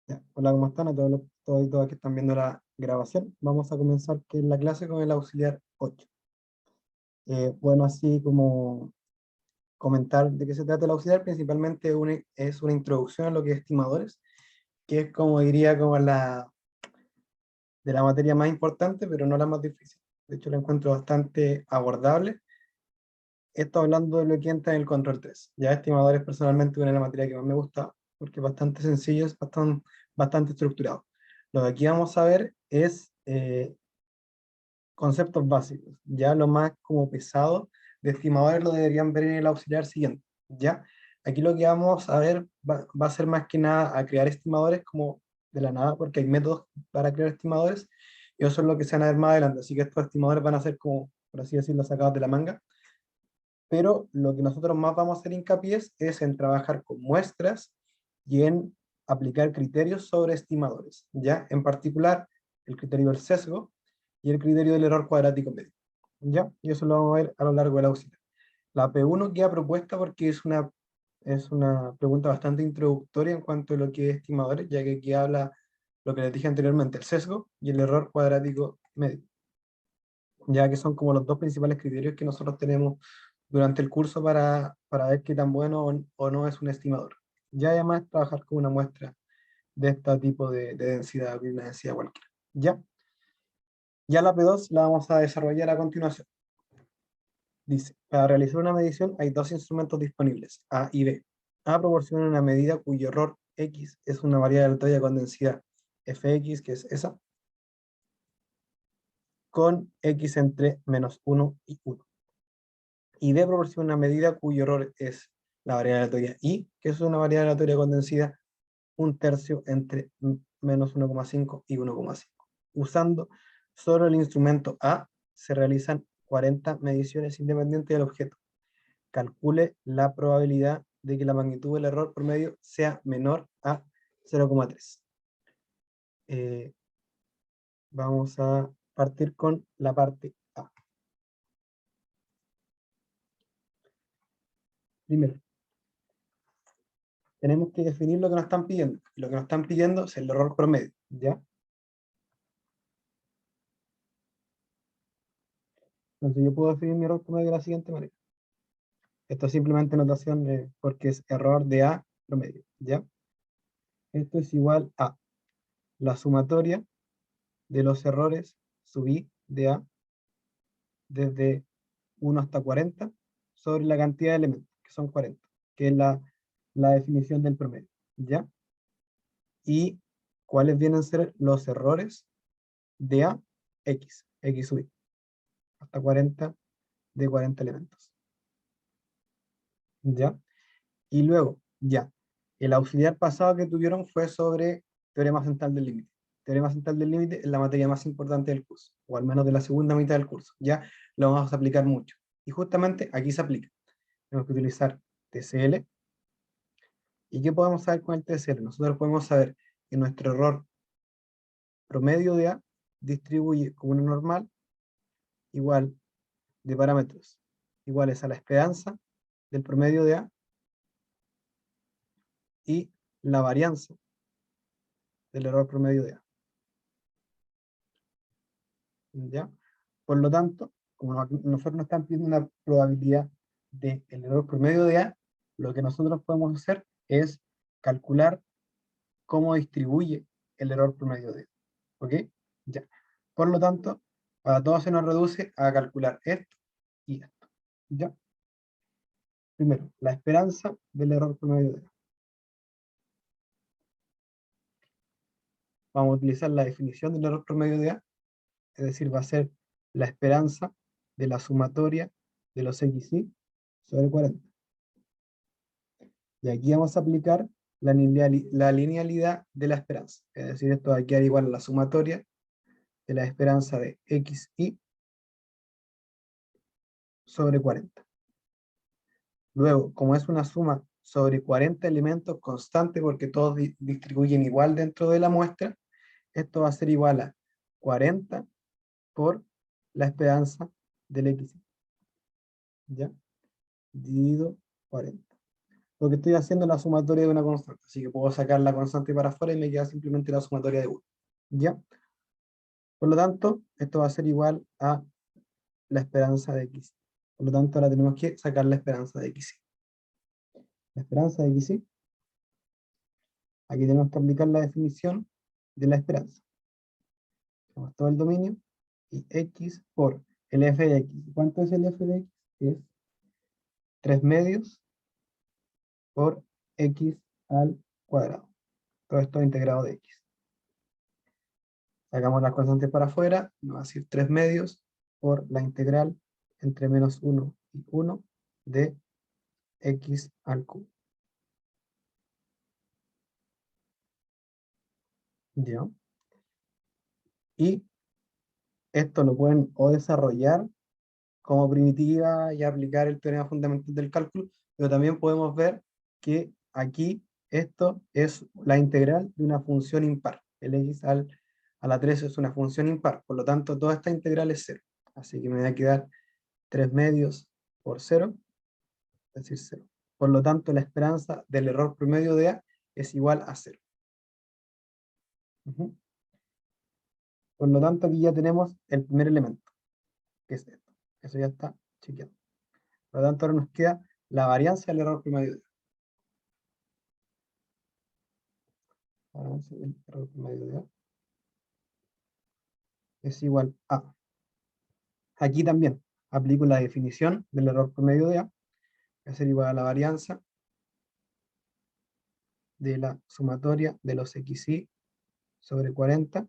Ya, hola, ¿cómo están? A todos y todas que están viendo la grabación. Vamos a comenzar que la clase con el auxiliar 8. Bueno, así como comentar de qué se trata el auxiliar, principalmente es una introducción a lo que es estimadores, que es como diría como de la materia más importante, pero no la más difícil. De hecho, la encuentro bastante abordable. Esto hablando de lo que entra en el control 3. Ya estimadores personalmente una de las materias que más me gusta, porque es bastante sencillo, es bastante estructurado. Lo que aquí vamos a ver es conceptos básicos. Ya lo más como pesado de estimadores lo deberían ver en el auxiliar siguiente. Ya, aquí lo que vamos a ver va a ser más que nada a crear estimadores como de la nada, porque hay métodos para crear estimadores, y eso es lo que se van a ver más adelante. Así que estos estimadores van a ser como, por así decirlo, sacados de la manga. Pero lo que nosotros más vamos a hacer hincapié es en trabajar con muestras y en aplicar criterios sobre estimadores, ¿ya? En particular, el criterio del sesgo y el criterio del error cuadrático medio, ¿ya? Y eso lo vamos a ver a lo largo del auxiliar. La P1 queda propuesta porque es una pregunta bastante introductoria en cuanto a lo que es estimadores, ya que aquí habla lo que les dije anteriormente, el sesgo y el error cuadrático medio, ya que son como los dos principales criterios que nosotros tenemos durante el curso para ver qué tan bueno o no es un estimador. Ya además trabajar con una muestra de este tipo de densidad, de una densidad cualquiera. Ya, ya la P2 la vamos a desarrollar a continuación. Dice, para realizar una medición hay dos instrumentos disponibles, A y B. A proporciona una medida cuyo error X es una variable aleatoria con densidad Fx, que es esa, con X entre -1 y 1. Y D proporciona una medida cuyo error es la variable aleatoria I, que es una variable aleatoria con densidad 1/3 entre -1,5 y 1,5. Usando solo el instrumento A, se realizan 40 mediciones independientes del objeto. Calcule la probabilidad de que la magnitud del error promedio sea menor a 0,3. Vamos a partir con la parte A. Primero, tenemos que definir lo que nos están pidiendo. Y lo que nos están pidiendo es el error promedio, ¿ya? Entonces yo puedo definir mi error promedio de la siguiente manera. Esto es simplemente notación porque es error de A promedio, ¿ya? Esto es igual a la sumatoria de los errores sub I de A desde 1 hasta 40 sobre la cantidad de elementos, que son 40, que es la definición del promedio, ¿ya? Y cuáles vienen a ser los errores de A, X sub I, hasta 40 de 40 elementos, ¿ya? Y luego, ya, el auxiliar pasado que tuvieron fue sobre teorema central del límite. Teorema central del límite es la materia más importante del curso, o al menos de la segunda mitad del curso. Ya lo vamos a aplicar mucho. Y justamente aquí se aplica. Tenemos que utilizar TCL. ¿Y qué podemos saber con el TCL? Nosotros podemos saber que nuestro error promedio de A distribuye como una normal igual de parámetros iguales a la esperanza del promedio de A y la varianza del error promedio de A. ¿Ya? Por lo tanto, como nosotros nos están pidiendo una probabilidad del error promedio de A, lo que nosotros podemos hacer es calcular cómo distribuye el error promedio de A. ¿Ok? Ya. Por lo tanto, para todo se nos reduce a calcular esto y esto. ¿Ya? Primero, la esperanza del error promedio de A. Vamos a utilizar la definición del error promedio de A, es decir, va a ser la esperanza de la sumatoria de los XY sobre 40. Y aquí vamos a aplicar la linealidad de la esperanza. Es decir, esto va a quedar igual a la sumatoria de la esperanza de XY sobre 40. Luego, como es una suma sobre 40 elementos constante porque todos distribuyen igual dentro de la muestra, esto va a ser igual a 40 por la esperanza del XY, ¿ya? Dividido 40. porque estoy haciendo la sumatoria de una constante, así que puedo sacar la constante para afuera y me queda simplemente la sumatoria de 1. ¿Ya? Por lo tanto, esto va a ser igual a la esperanza de x. Por lo tanto, ahora tenemos que sacar la esperanza de x. La esperanza de x, aquí tenemos que aplicar la definición de la esperanza. Tenemos todo el dominio y x por el f de x. ¿Cuánto es el f de x? Es 3 medios por x al cuadrado. Todo esto integrado de x. Sacamos las constantes para afuera, nos va a decir 3 medios por la integral entre menos 1 y 1 de x al cubo. ¿Ya? Y esto lo pueden o desarrollar como primitiva y aplicar el teorema fundamental del cálculo, pero también podemos ver que aquí esto es la integral de una función impar. El x a la 3 es una función impar, por lo tanto toda esta integral es 0. Así que me va a quedar 3 medios por 0, es decir, 0. Por lo tanto, la esperanza del error promedio de A es igual a 0. Por lo tanto, aquí ya tenemos el primer elemento, que es esto. Eso ya está chequeado. Por lo tanto, ahora nos queda la varianza del error promedio de A. La varianza del error promedio de A es igual a. Aquí también aplico la definición del error promedio de A, que va a ser igual a la varianza de la sumatoria de los xy sobre 40.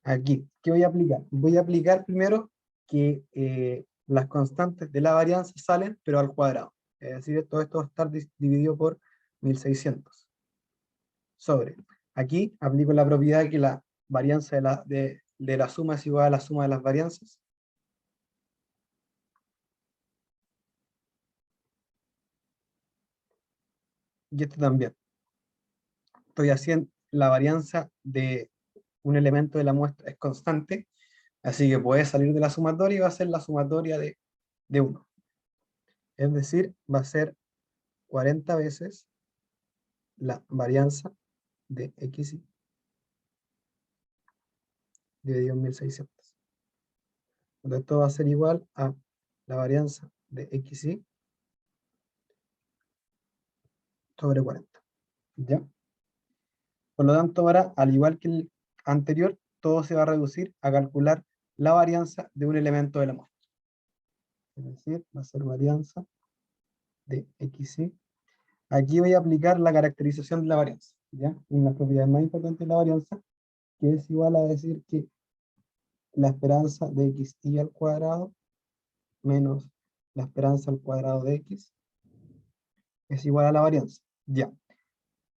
Aquí, ¿qué voy a aplicar? Voy a aplicar primero que las constantes de la varianza salen, pero al cuadrado. Es decir, todo esto va a estar dividido por 1600. Sobre. Aquí aplico la propiedad que la varianza de la suma es igual a la suma de las varianzas. Y esto también. Estoy haciendo la varianza de un elemento de la muestra es constante, así que puede salir de la sumatoria y va a ser la sumatoria de 1. Es decir, va a ser 40 veces la varianza de xy dividido en 1600. Entonces esto va a ser igual a la varianza de xy sobre 40. ¿Ya? Por lo tanto, ahora, al igual que el anterior, todo se va a reducir a calcular la varianza de un elemento de la muestra. Es decir, va a ser varianza de xy. Aquí voy a aplicar la caracterización de la varianza, ¿ya? Una de las propiedades más importantes de la varianza, que es igual a decir que la esperanza de xy al cuadrado menos la esperanza al cuadrado de x es igual a la varianza. Ya.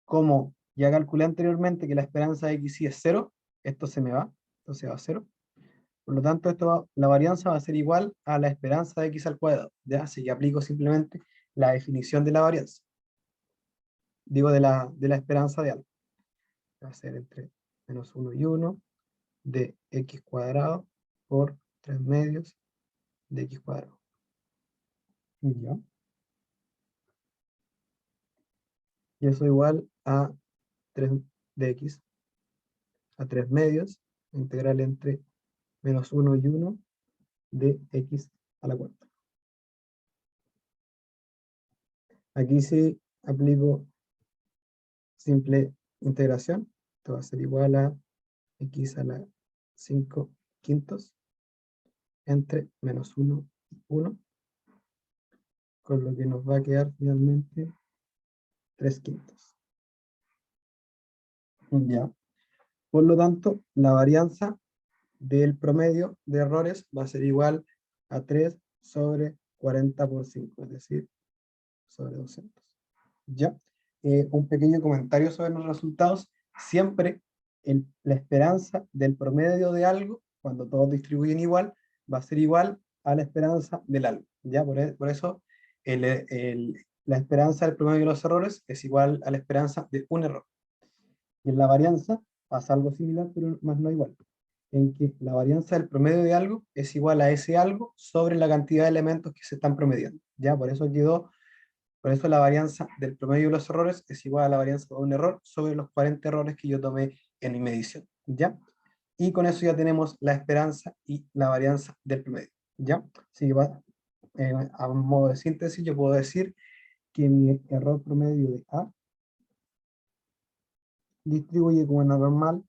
Como ya calculé anteriormente que la esperanza de xy es 0, esto se me va, entonces va a 0. Por lo tanto, la varianza va a ser igual a la esperanza de x al cuadrado. ¿Ya? Así que aplico simplemente la definición de la varianza. Digo, de la esperanza de algo. Va a ser entre menos 1 y 1 de x cuadrado por 3 medios de x cuadrado. ¿Ya? Y eso igual a 3 de x a 3 medios, integral entre menos 1 y 1 de x a la cuarta. Aquí sí aplico simple integración. Esto va a ser igual a x a la 5 quintos entre menos 1 y 1, con lo que nos va a quedar finalmente 3 quintos. Ya. Por lo tanto, la varianza del promedio de errores va a ser igual a 3 sobre 40 por 5, es decir, sobre 200. ¿Ya? Un pequeño comentario sobre los resultados. Siempre la esperanza del promedio de algo, cuando todos distribuyen igual, va a ser igual a la esperanza del algo. ¿Ya? Por eso la esperanza del promedio de los errores es igual a la esperanza de un error. Y en la varianza pasa algo similar, pero más no igual. En que la varianza del promedio de algo es igual a ese algo sobre la cantidad de elementos que se están promediando. ¿Ya? Por eso quedó Por eso la varianza del promedio de los errores es igual a la varianza de un error sobre los 40 errores que yo tomé en mi medición, ¿ya? Y con eso ya tenemos la esperanza y la varianza del promedio, ¿ya? Así que a modo de síntesis yo puedo decir que mi error promedio de A distribuye como una normal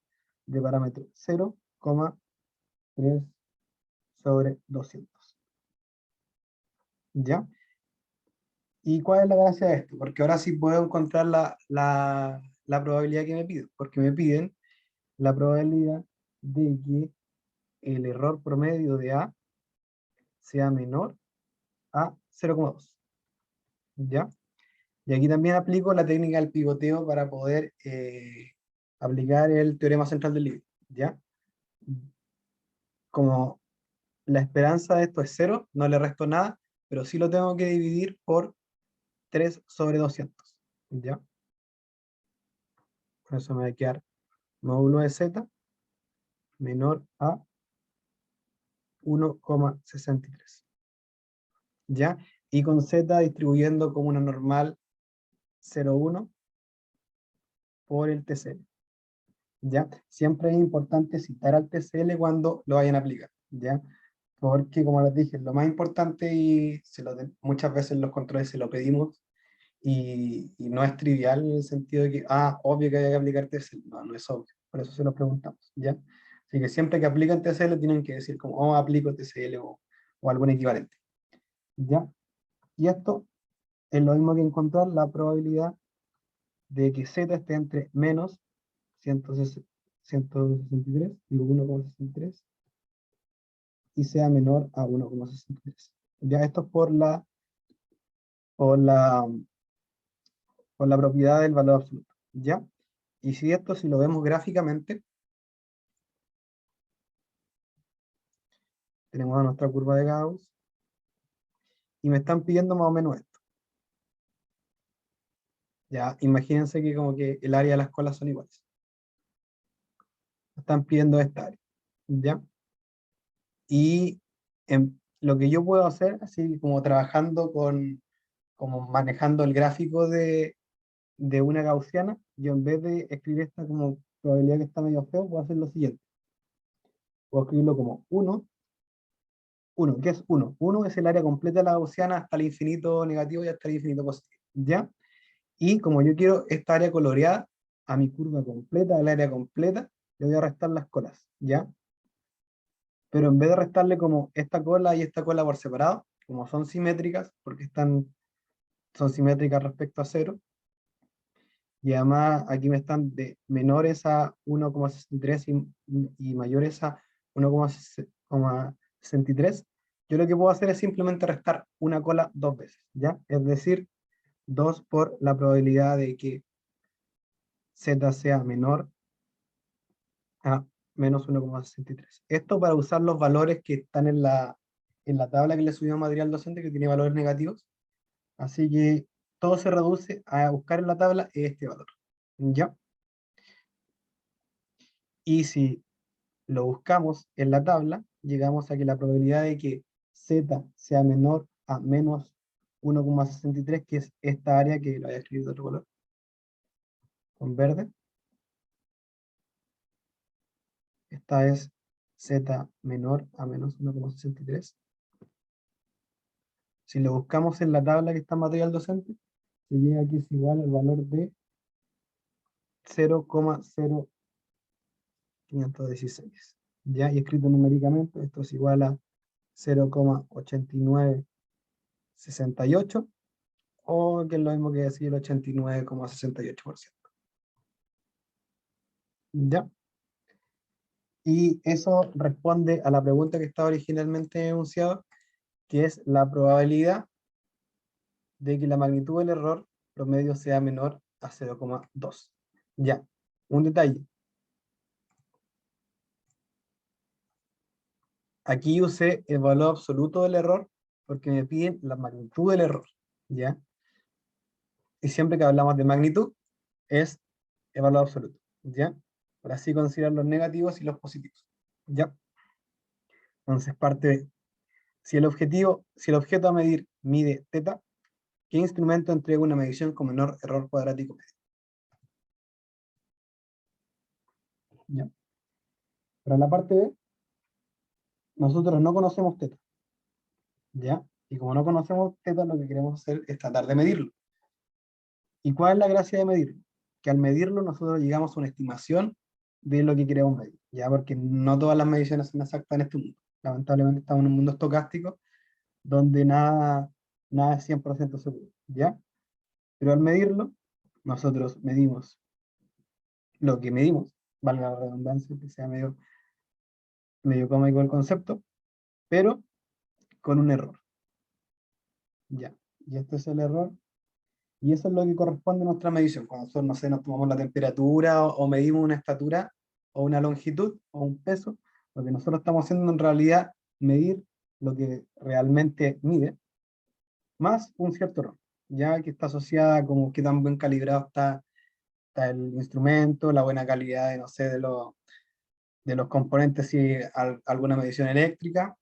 de parámetro 0,3 sobre 200, ¿ya? ¿Y cuál es la gracia de esto? Porque ahora sí puedo encontrar la probabilidad que me piden, porque me piden la probabilidad de que el error promedio de A sea menor a 0,2, ¿ya? Y aquí también aplico la técnica del pivoteo para poder aplicar el teorema central del libro, ¿ya? Como la esperanza de esto es 0, no le resto nada, pero sí lo tengo que dividir por 3 sobre 200, ¿ya? Por eso me va a quedar módulo de z menor a 1,63, ¿ya? Y con z distribuyendo como una normal 0,1 por el TCL, ¿ya? Siempre es importante citar al TCL cuando lo vayan a aplicar, ¿ya? Porque, como les dije, lo más importante y muchas veces los controles se lo pedimos y no es trivial en el sentido de que, obvio que hay que aplicar TCL. No, no es obvio, por eso se lo preguntamos, ¿ya? Así que siempre que aplican TCL tienen que decir como, aplico TCL o algún equivalente, ¿ya? Y esto es lo mismo que encontrar la probabilidad de que Z esté entre menos 163, digo 1,63, y sea menor a 1,63. Ya esto es por la, por la propiedad del valor absoluto, ¿ya? Y si esto, si lo vemos gráficamente, tenemos a nuestra curva de Gauss, y me están pidiendo más o menos esto. Ya, imagínense que como que el área de las colas son iguales. Me están pidiendo esta área, ¿ya? Y lo que yo puedo hacer, así como trabajando como manejando el gráfico de una gaussiana, yo en vez de escribir esta como probabilidad que está medio feo, puedo hacer lo siguiente. Puedo escribirlo como 1. ¿Qué es 1? 1 es el área completa de la gaussiana hasta el infinito negativo y hasta el infinito positivo, ¿ya? Y como yo quiero esta área coloreada a mi curva completa, al área completa, le voy a restar las colas, ¿ya? Pero en vez de restarle como esta cola y esta cola por separado, como son simétricas, porque son simétricas respecto a 0, y además aquí me están de menores a 1,63 y mayores a 1,63, yo lo que puedo hacer es simplemente restar una cola dos veces, ¿ya? Es decir, 2 por la probabilidad de que z sea menor a menos 1,63. Esto para usar los valores que están en la tabla que le subió material docente, que tiene valores negativos. Así que todo se reduce a buscar en la tabla este valor, ¿ya? Y si lo buscamos en la tabla, llegamos a que la probabilidad de que z sea menor a menos 1,63, que es esta área que lo voy a escribir de otro color, con verde. Esta es z menor a menos 1,63. Si lo buscamos en la tabla que está en material docente, se llega aquí es igual al valor de 0,0516. ¿Ya? Y escrito numéricamente, esto es igual a 0,8968, o que es lo mismo que decir el 89,68%. ¿Ya? Y eso responde a la pregunta que estaba originalmente enunciada, que es la probabilidad de que la magnitud del error promedio sea menor a 0,2. Ya, un detalle. Aquí usé el valor absoluto del error porque me piden la magnitud del error, ¿ya? Y siempre que hablamos de magnitud es el valor absoluto, ¿ya? Para así considerar los negativos y los positivos, ¿ya? Entonces, si el objeto a medir mide θ, ¿Qué instrumento entrega una medición con menor error cuadrático medio? ¿Ya? Para la parte B, nosotros no conocemos teta, ¿ya? Y como no conocemos teta, lo que queremos hacer es tratar de medirlo. ¿Y cuál es la gracia de medirlo? Que al medirlo nosotros llegamos a una estimación de lo que queremos medir, ¿ya? Porque no todas las mediciones son exactas en este mundo. Lamentablemente estamos en un mundo estocástico donde nada es 100% seguro, ¿ya? Pero al medirlo, nosotros medimos lo que medimos, valga la redundancia, que sea medio cómico el concepto, pero con un error, ¿ya? Y este es el error, y eso es lo que corresponde a nuestra medición. Cuando nosotros, no sé, nos tomamos la temperatura o medimos una estatura o una longitud o un peso, lo que nosotros estamos haciendo en realidad medir lo que realmente mide, más un cierto error, ya que está asociada como qué tan buen calibrado está el instrumento, la buena calidad de, no sé, de los componentes, si alguna medición eléctrica.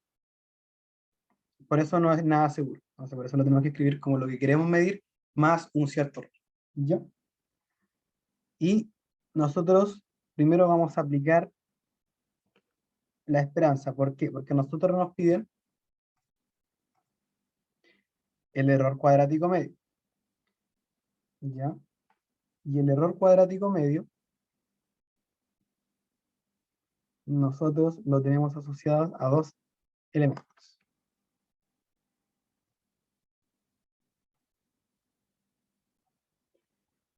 Por eso no es nada seguro. Entonces, por eso lo tenemos que escribir como lo que queremos medir más un cierto error. ¿Ya? Y nosotros primero vamos a aplicar la esperanza. ¿Por qué? Porque nosotros nos piden el error cuadrático medio. ¿Ya? Y el error cuadrático medio, nosotros lo tenemos asociado a dos elementos.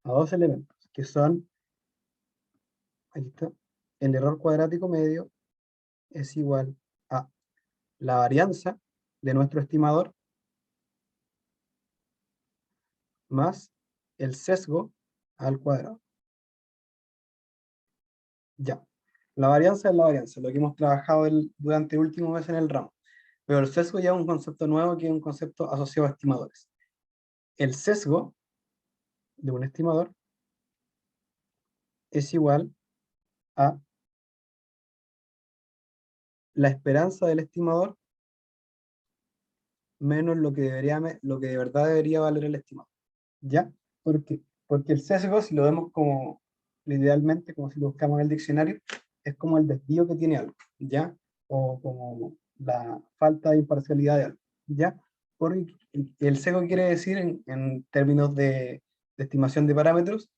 A dos elementos, que son, aquí está, el error cuadrático medio es igual a la varianza de nuestro estimador más el sesgo al cuadrado. Ya. La varianza es la varianza, lo que hemos trabajado durante el último mes en el ramo. Pero el sesgo ya es un concepto nuevo, que es un concepto asociado a estimadores. El sesgo de un estimador es igual a la esperanza del estimador menos lo que de verdad debería valer el estimador. ¿Ya? ¿Por qué? Porque el sesgo, si lo vemos como, literalmente, como si lo buscamos en el diccionario, es como el desvío que tiene algo, ¿ya? O como la falta de imparcialidad de algo, ¿ya? Porque el sesgo quiere decir, en términos de estimación de parámetros,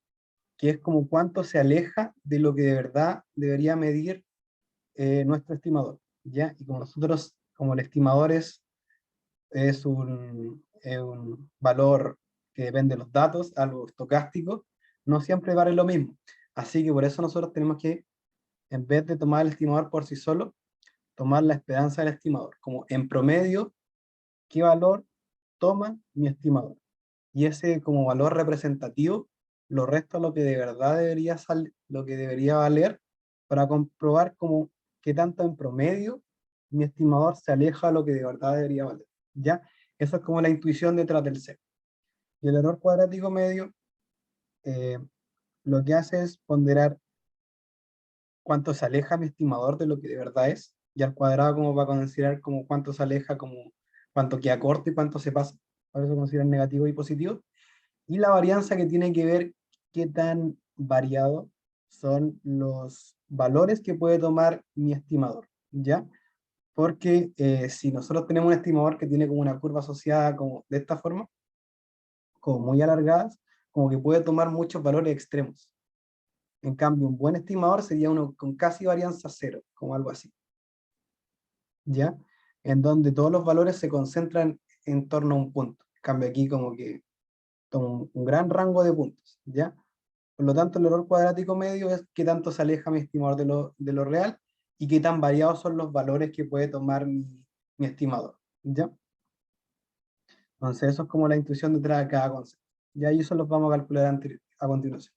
que es como cuánto se aleja de lo que de verdad debería medir nuestro estimador, ¿ya? Y como nosotros, como el estimador es un valor que depende de los datos, algo estocástico, no siempre vale lo mismo. Así que por eso nosotros tenemos que, en vez de tomar el estimador por sí solo, tomar la esperanza del estimador, como en promedio, ¿qué valor toma mi estimador? Y ese como valor representativo lo resto a lo que de verdad lo que debería valer, para comprobar como qué tanto en promedio mi estimador se aleja a lo que de verdad debería valer. ¿Ya? Eso es como la intuición detrás del C. Y el error cuadrático medio eh, lo que hace es ponderar cuánto se aleja mi estimador de lo que de verdad es, y al cuadrado como va a considerar como cuánto se aleja, como cuánto queda corto y cuánto se pasa. Por eso consideran negativo y positivo. Y la varianza, que tiene que ver qué tan variado son los valores que puede tomar mi estimador, ¿ya? Porque si nosotros tenemos un estimador que tiene como una curva asociada como de esta forma, como muy alargadas, como que puede tomar muchos valores extremos. En cambio, un buen estimador sería uno con casi varianza cero, como algo así, ¿ya? En donde todos los valores se concentran en torno a un punto. En cambio aquí como que toma un gran rango de puntos, ¿ya? Por lo tanto, el error cuadrático medio es qué tanto se aleja mi estimador de lo real, y qué tan variados son los valores que puede tomar mi estimador, ¿ya? Entonces eso es como la intuición detrás de cada concepto. Y ahí eso los vamos a calcular a continuación.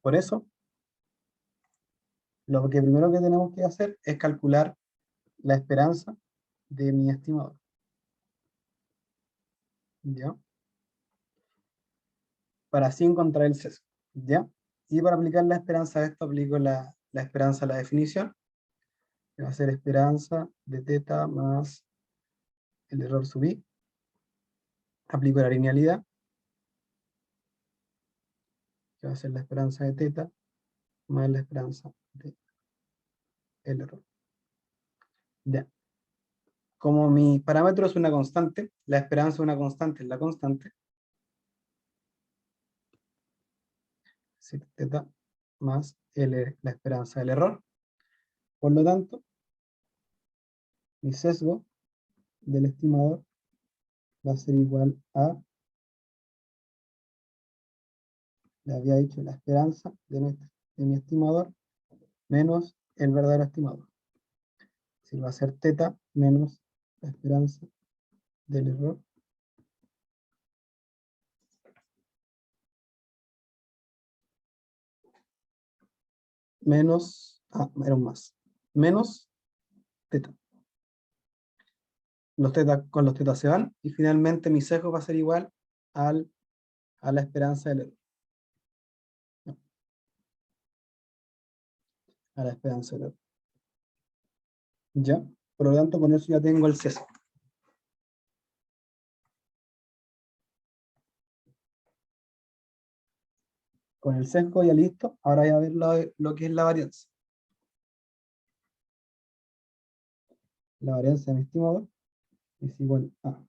Por eso, lo que primero que tenemos que hacer es calcular la esperanza de mi estimador, ¿ya? Para así encontrar el sesgo, ¿ya? Y para aplicar la esperanza a esto, aplico la esperanza a la definición, que va a ser esperanza de teta más el error sub i, aplico la linealidad, que va a ser la esperanza de teta más la esperanza de el error. Ya. Como mi parámetro es una constante, la esperanza de una constante es la constante, es teta más L, la esperanza del error. Por lo tanto, mi sesgo del estimador va a ser igual a, le había dicho, la esperanza de mi estimador menos el verdadero estimador. Si va a ser teta menos la esperanza del error menos, era un más, menos teta. Los teta con los tetas se van y finalmente mi sesgo va a ser igual al, a la esperanza del error. No, a la esperanza del error. ¿Ya? Por lo tanto, con eso ya tengo el sesgo. Con el sesgo ya listo, ahora voy a ver lo que es la varianza. La varianza de mi estimador es igual a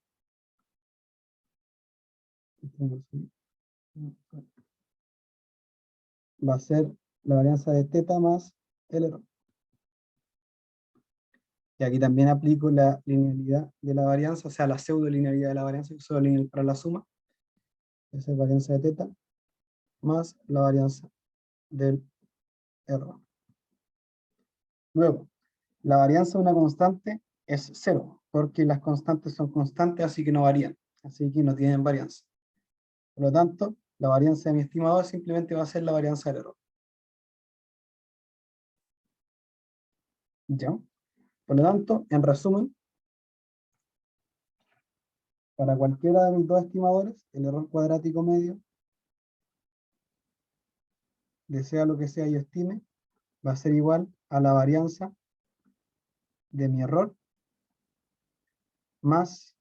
va a ser la varianza de teta más el error. Y aquí también aplico la linealidad de la varianza, o sea, la pseudo linealidad de la varianza, que solo lineal para la suma. Esa es varianza de teta más la varianza del error. Luego, la varianza de una constante es cero, porque las constantes son constantes, así que no varían, así que no tienen varianza. Por lo tanto, la varianza de mi estimador simplemente va a ser la varianza del error. ¿Ya? Por lo tanto, en resumen, para cualquiera de mis dos estimadores, el error cuadrático medio, de sea lo que sea yo estime, va a ser igual a la varianza de mi error más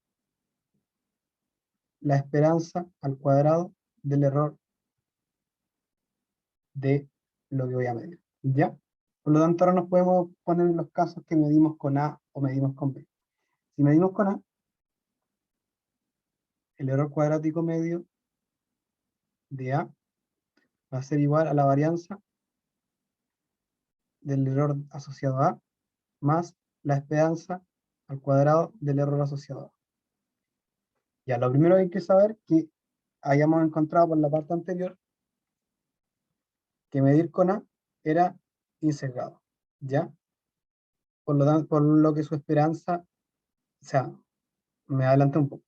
la esperanza al cuadrado del error de lo que voy a medir. ¿Ya? Por lo tanto, ahora nos podemos poner en los casos que medimos con A o medimos con B. Si medimos con A, el error cuadrático medio de A va a ser igual a la varianza del error asociado a A más la esperanza al cuadrado del error asociado a A. Ya, lo primero que hay que saber que hayamos encontrado por la parte anterior que medir con A era insesgado, ¿ya? Por lo que su esperanza, o sea, me adelanté un poco.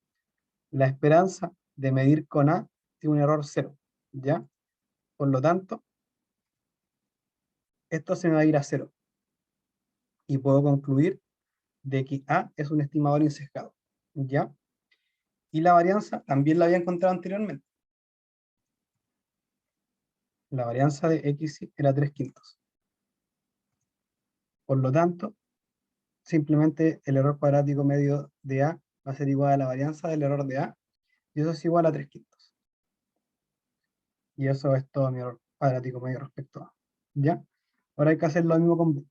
La esperanza de medir con A tiene un error cero, ¿ya? Por lo tanto, esto se me va a ir a cero. Y puedo concluir de que A es un estimador insesgado, ¿ya? Y la varianza también la había encontrado anteriormente. La varianza de X era 3/5. Por lo tanto, simplemente el error cuadrático medio de A va a ser igual a la varianza del error de A, y eso es igual a 3/5. Y eso es todo mi error cuadrático medio respecto a A. ¿Ya? Ahora hay que hacer lo mismo con B.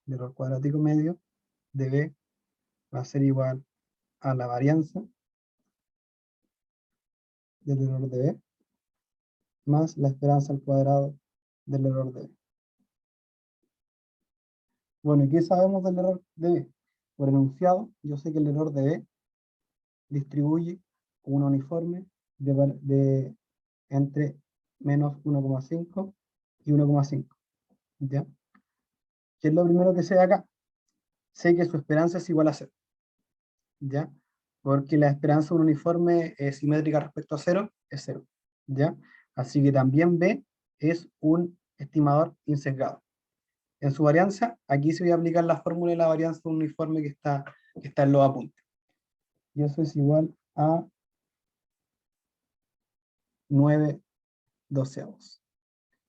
El error cuadrático medio de B va a ser igual a la varianza del error de B más la esperanza al cuadrado del error de B. Bueno, ¿y qué sabemos del error de B? Por enunciado, yo sé que el error de B distribuye un uniforme entre menos 1,5 y 1,5. ¿Ya? ¿Qué es lo primero que sé de acá? Sé que su esperanza es igual a 0. ¿Ya? Porque la esperanza de un uniforme simétrica respecto a 0 es 0. ¿Ya? Así que también B es un estimador insesgado. En su varianza, aquí se voy a aplicar la fórmula de la varianza de un uniforme que está en los apuntes. Y eso es igual a 9/12.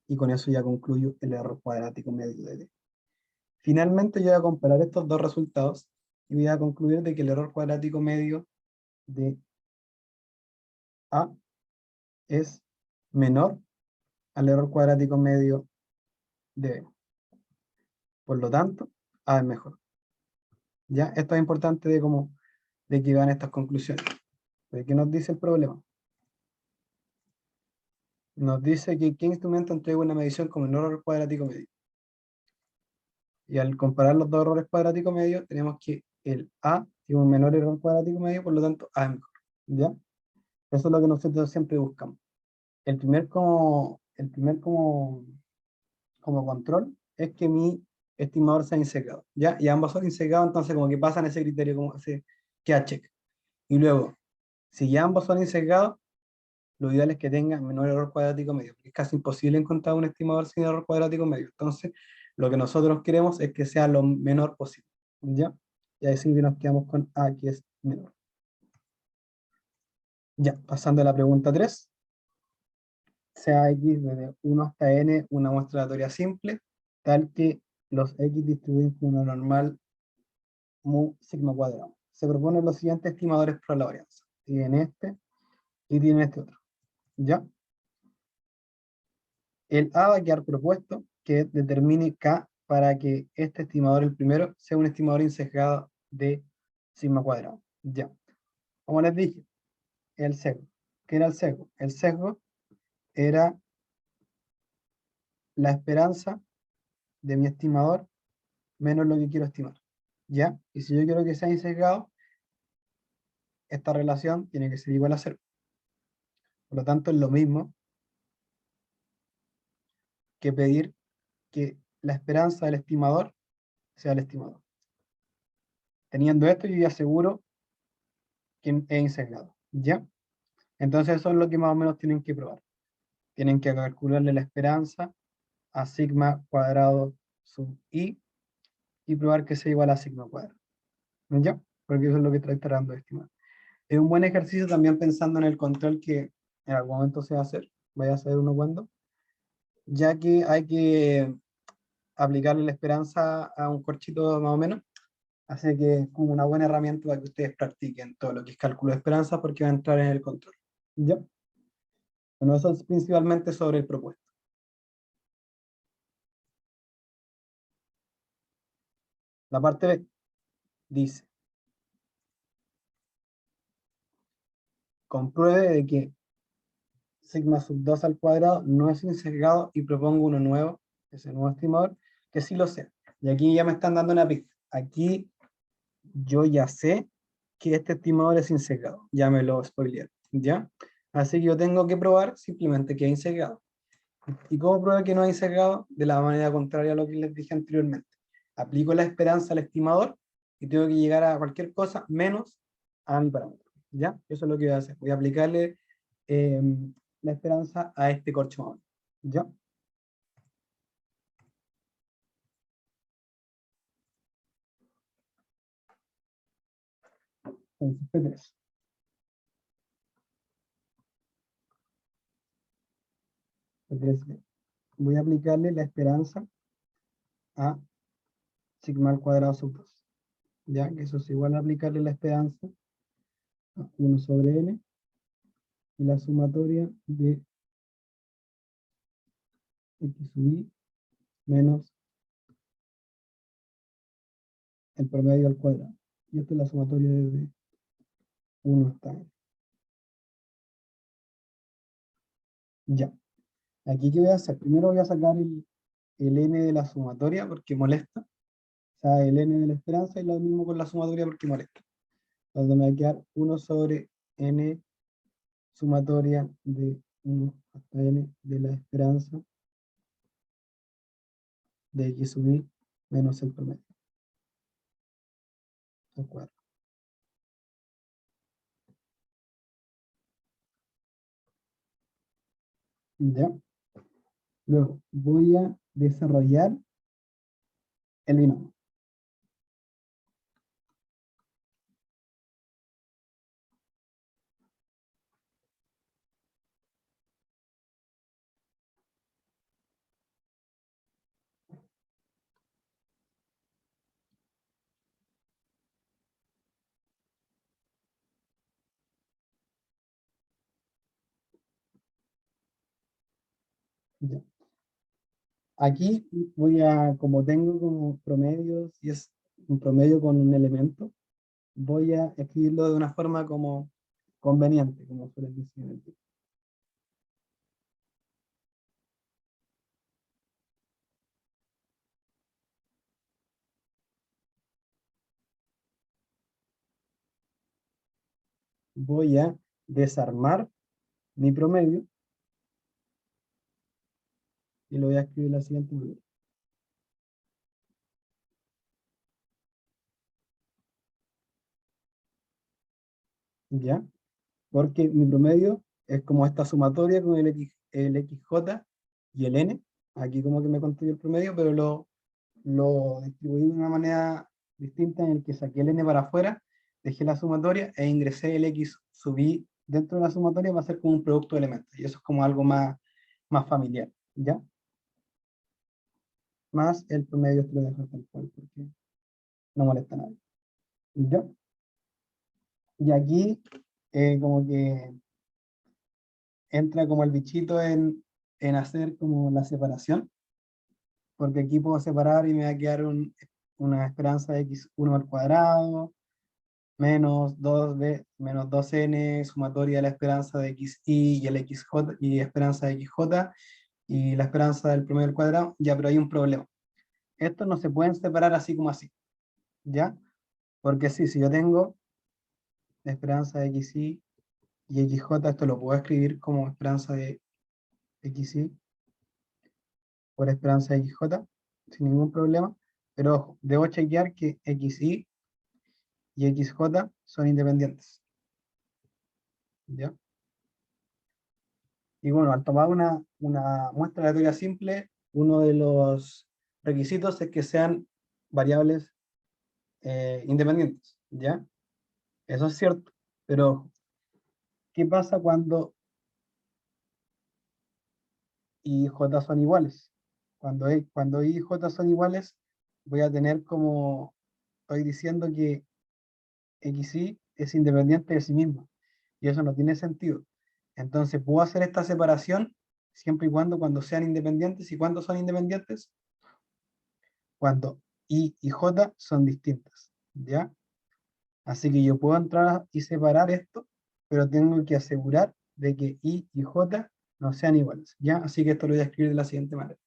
Y con eso ya concluyo el error cuadrático medio de D. Finalmente yo voy a comparar estos dos resultados y voy a concluir de que el error cuadrático medio de A es menor al error cuadrático medio de B. Por lo tanto, A es mejor. ¿Ya? Esto es importante de que vean estas conclusiones. ¿De qué nos dice el problema? Nos dice que qué instrumento entrega una medición con menor error cuadrático medio. Y al comparar los dos errores cuadráticos medios, tenemos que el A tiene un menor error cuadrático medio, por lo tanto A es mejor. ¿Ya? Eso es lo que nosotros siempre buscamos. Como control es que mi estimador sea insegado. ¿Ya? Y ambos son insegados, entonces como que pasan ese criterio, como se queda check. Y luego, si ya ambos son insegados, lo ideal es que tenga menor error cuadrático medio, porque es casi imposible encontrar un estimador sin error cuadrático medio. Entonces, lo que nosotros queremos es que sea lo menor posible. ¿Ya? Y ahí sí que nos quedamos con A, que es menor. Ya, pasando a la pregunta 3. Sea X desde 1 hasta N una muestra aleatoria simple, tal que los X distribuyen con una normal mu sigma cuadrado. Se proponen los siguientes estimadores para la varianza. Tienen este y tienen este otro. ¿Ya? El A va a quedar propuesto que determine K para que este estimador, el primero, sea un estimador insesgado de sigma cuadrado. Ya. Como les dije, el sesgo. ¿Qué era el sesgo? El sesgo era la esperanza de mi estimador menos lo que quiero estimar. ¿Ya? Y si yo quiero que sea insesgado, esta relación tiene que ser igual a cero. Por lo tanto, es lo mismo que pedir que la esperanza del estimador sea el estimador. Teniendo esto, yo ya aseguro que es insesgado. ¿Ya? Entonces eso es lo que más o menos tienen que probar. Tienen que calcularle la esperanza a sigma cuadrado sub i y probar que sea igual a sigma cuadrado. ¿Ya? Porque eso es lo que está tratando de estimar. Es un buen ejercicio también pensando en el control que en algún momento se va a hacer. Vaya a hacer uno cuando. Ya que hay que aplicarle la esperanza a un corchito más o menos. Así que es como una buena herramienta para que ustedes practiquen todo lo que es cálculo de esperanza porque va a entrar en el control. ¿Ya? Bueno, eso es principalmente sobre el propuesto. La parte B dice, compruebe de que sigma sub 2 al cuadrado no es insesgado y propongo uno nuevo, ese nuevo estimador, que sí lo sea. Y aquí ya me están dando una pista. Aquí yo ya sé que este estimador es insesgado. Ya me lo spoileé, ¿ya? Así que yo tengo que probar simplemente que es insesgado. ¿Y cómo pruebo que no es insesgado? De la manera contraria a lo que les dije anteriormente. Aplico la esperanza al estimador y tengo que llegar a cualquier cosa menos a mi parámetro. ¿Ya? Eso es lo que voy a hacer. Voy a aplicarle eh, la esperanza a este corcho. ¿Ya? Entonces, P3. P3. Voy a aplicarle la esperanza a sigma al cuadrado sub 2. ¿Ya? Que eso es igual a aplicarle la esperanza a 1 sobre n y la sumatoria de x sub i menos el promedio al cuadrado. Y esta es la sumatoria desde 1 hasta n. Ya. Aquí, ¿qué voy a hacer? Primero voy a sacar el n de la sumatoria porque molesta. O sea, el n de la esperanza y lo mismo con la sumatoria porque molesta. Entonces me va a quedar 1 sobre n sumatoria de 1 hasta n de la esperanza de x sub i menos el promedio al cuadrado. ¿Ya? Luego voy a desarrollar el binomio. Ya. Aquí voy a, como tengo como promedios y es un promedio con un elemento, voy a escribirlo de una forma como conveniente, como suelen decir. Voy a desarmar mi promedio y lo voy a escribir de la siguiente manera. ¿Ya? Porque mi promedio es como esta sumatoria con el XJ y el N. Aquí como que me construye el promedio, pero lo distribuí de una manera distinta en el que saqué el N para afuera, dejé la sumatoria e ingresé el X, subí dentro de la sumatoria para hacer como un producto de elementos. Y eso es como algo más familiar, ¿ya? Más el promedio te lo dejo tal cual, porque no molesta a nadie. ¿Ya? Y aquí como que entra como el bichito en hacer como la separación, porque aquí puedo separar y me va a quedar una esperanza de x1 al cuadrado, menos 2b, menos 2n, sumatoria de la esperanza de xy y el xj, y esperanza de xj, y la esperanza del promedio al cuadrado. Ya, pero hay un problema. Estos no se pueden separar así como así, ¿ya? Porque sí, si yo tengo la esperanza de xy y xj, esto lo puedo escribir como esperanza de xy por esperanza de XJ, sin ningún problema, pero ojo, debo chequear que XY y XJ son independientes, ¿ya? Y bueno, al tomar una muestra aleatoria simple, uno de los requisitos es que sean variables independientes, ¿ya? Eso es cierto, pero ¿qué pasa cuando I y J son iguales? Cuando I y J son iguales, voy a tener como, estoy diciendo que XY es independiente de sí mismo. Y eso no tiene sentido. Entonces, puedo hacer esta separación siempre y cuando sean independientes. ¿Y cuándo son independientes? Cuando I y J son distintas. ¿Ya? Así que yo puedo entrar y separar esto, pero tengo que asegurar de que I y J no sean iguales. ¿Ya? Así que esto lo voy a escribir de la siguiente manera.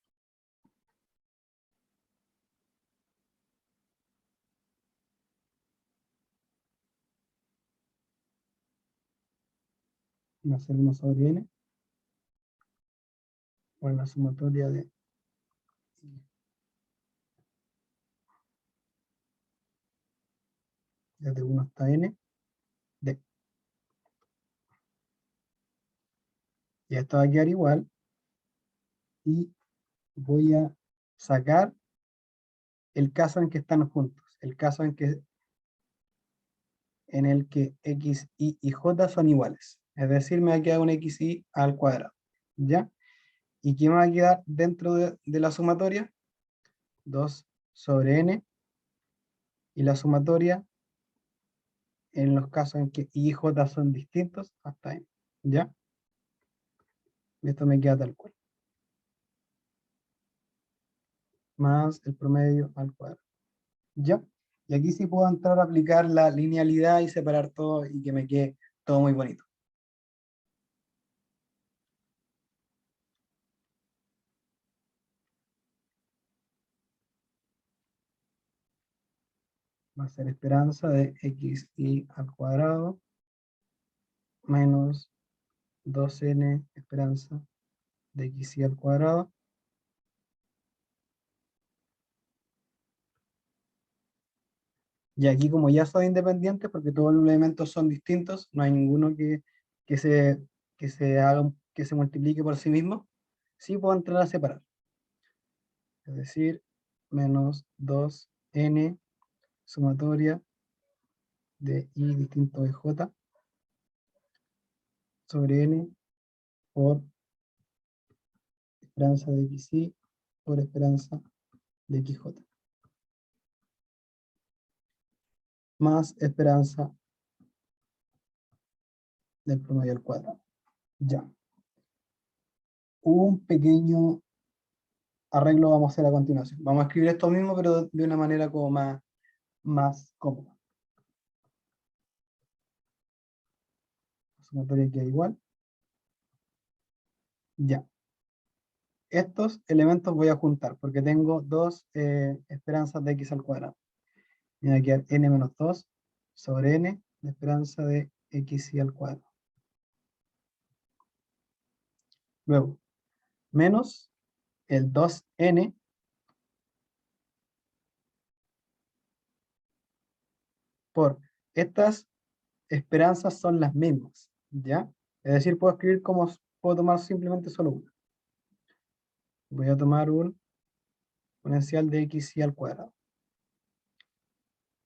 Va a ser 1 sobre n, o en la sumatoria de desde 1 hasta n, de. Y esto va a quedar igual. Y voy a sacar el caso en que están juntos, el caso en el que x, y j son iguales. Es decir, me va a quedar un xy al cuadrado. ¿Ya? ¿Y qué me va a quedar dentro de la sumatoria? 2 sobre n, y la sumatoria en los casos en que y j son distintos hasta n. ¿Ya? Esto me queda tal cual. Más el promedio al cuadrado. ¿Ya? Y aquí sí puedo entrar a aplicar la linealidad y separar todo y que me quede todo muy bonito. Va a ser esperanza de xy al cuadrado menos 2n esperanza de xy al cuadrado. Y aquí como ya son independientes, porque todos los elementos son distintos, no hay ninguno que se, que se multiplique por sí mismo, sí puedo entrar a separar. Es decir, menos 2n sumatoria de y distinto de j sobre n por esperanza de xy por esperanza de xj, más esperanza del promedio al cuadrado. Ya. un pequeño arreglo vamos a hacer a continuación. Vamos a escribir esto mismo, pero de una manera como más cómoda. La sumatoria queda igual. Ya. Estos elementos voy a juntar, porque tengo dos esperanzas de x al cuadrado. Me va a quedar n menos 2 sobre n, la esperanza de x y al cuadrado. Luego, menos el 2n por estas esperanzas son las mismas, ¿ya? Es decir, puedo escribir como, puedo tomar simplemente solo una. Voy a tomar un exponencial de x y al cuadrado.